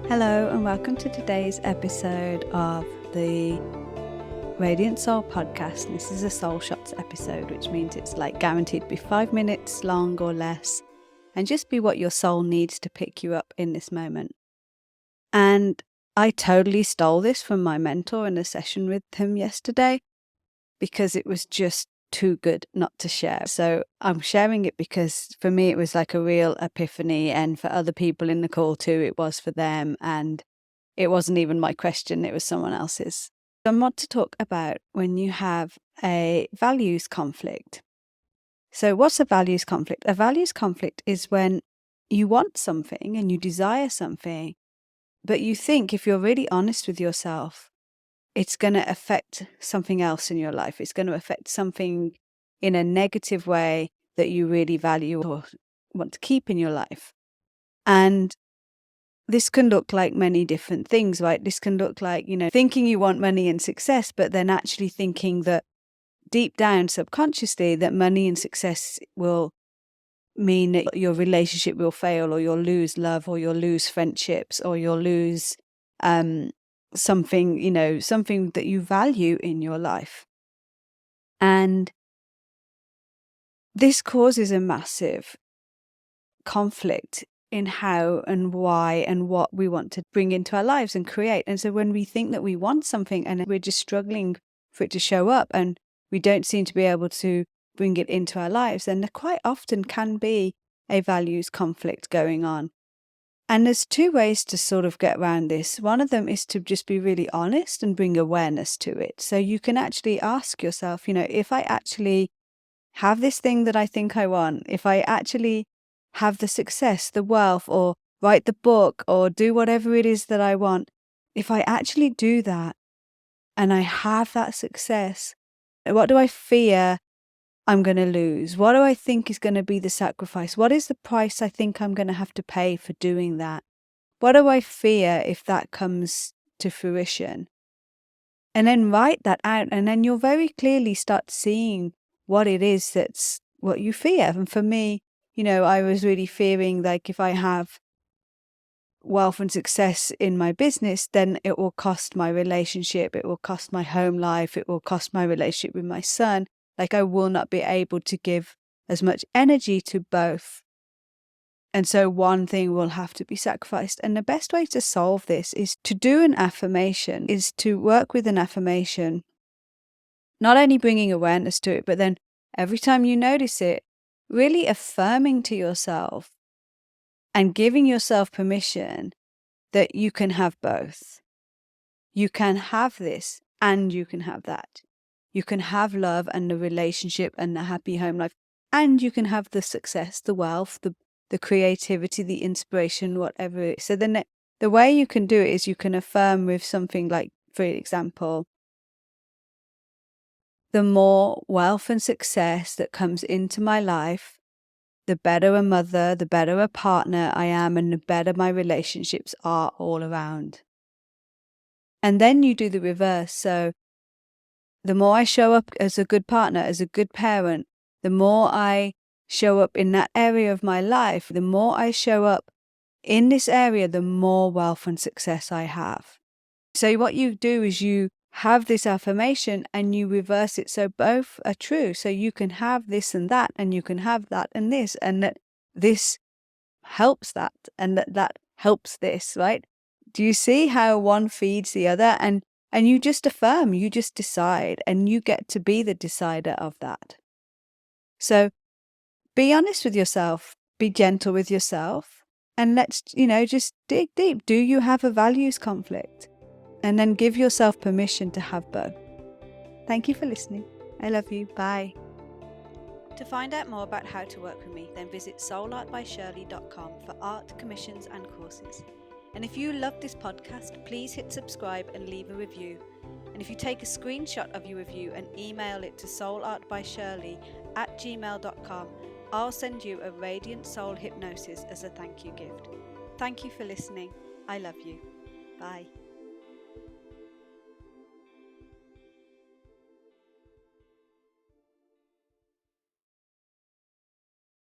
Hello and welcome to today's episode of the Radiant Soul podcast. This is a Soul Shots episode, which means it's like guaranteed to be 5 minutes long or less and just be what your soul needs to pick you up in this moment. And I totally stole this from my mentor in a session with him yesterday because it was just too good not to share. So I'm sharing it because for me it was like a real epiphany, and for other people in the call too, it was for them, and it wasn't even my question, it was someone else's. So I want to talk about when you have a values conflict. So what's a values conflict? A values conflict is when you want something and you desire something, but you think, if you're really honest with yourself, it's going to affect something else in your life. It's going to affect something in a negative way that you really value or want to keep in your life. And this can look like many different things, right? This can look like, thinking you want money and success, but then actually thinking that deep down subconsciously that money and success will mean that your relationship will fail, or you'll lose love, or you'll lose friendships, or you'll lose something, something that you value in your life. And this causes a massive conflict in how and why and what we want to bring into our lives and create. And so when we think that we want something and we're just struggling for it to show up and we don't seem to be able to bring it into our lives, then there quite often can be a values conflict going on. And there's two ways to sort of get around this. One of them is to just be really honest and bring awareness to it. So you can actually ask yourself, if I actually have this thing that I think I want, if I actually have the success, the wealth, or write the book, or do whatever it is that I want, if I actually do that and I have that success, what do I fear I'm going to lose? What do I think is going to be the sacrifice? What is the price I think I'm going to have to pay for doing that? What do I fear if that comes to fruition? And then write that out, and then you'll very clearly start seeing what it is that's what you fear. And for me, I was really fearing, like, if I have wealth and success in my business, then it will cost my relationship, it will cost my home life, it will cost my relationship with my son. Like, I will not be able to give as much energy to both. And so one thing will have to be sacrificed. And the best way to solve this is to do an affirmation, is to work with an affirmation, not only bringing awareness to it, but then every time you notice it, really affirming to yourself and giving yourself permission that you can have both. You can have this and you can have that. You can have love and the relationship and the happy home life, and you can have the success, the wealth, the creativity, the inspiration, whatever it is. So then the way you can do it is you can affirm with something like, for example, the more wealth and success that comes into my life, the better a mother, the better a partner I am, and the better my relationships are all around. And then you do the reverse. So the more I show up as a good partner, as a good parent, the more I show up in that area of my life, the more I show up in this area, the more wealth and success I have. So what you do is you have this affirmation and you reverse it so both are true. So you can have this and that, and you can have that and this, and that this helps that, and that helps this, right? Do you see how one feeds the other? And you just affirm, you just decide, and you get to be the decider of that. So be honest with yourself, be gentle with yourself, and let's, just dig deep. Do you have a values conflict? And then give yourself permission to have both. Thank you for listening. I love you. Bye. To find out more about how to work with me, then visit soulartbyshirley.com for art, commissions and courses. And if you love this podcast, please hit subscribe and leave a review. And if you take a screenshot of your review and email it to soulartbyshirley@gmail.com, I'll send you a Radiant Soul Hypnosis as a thank you gift. Thank you for listening. I love you. Bye.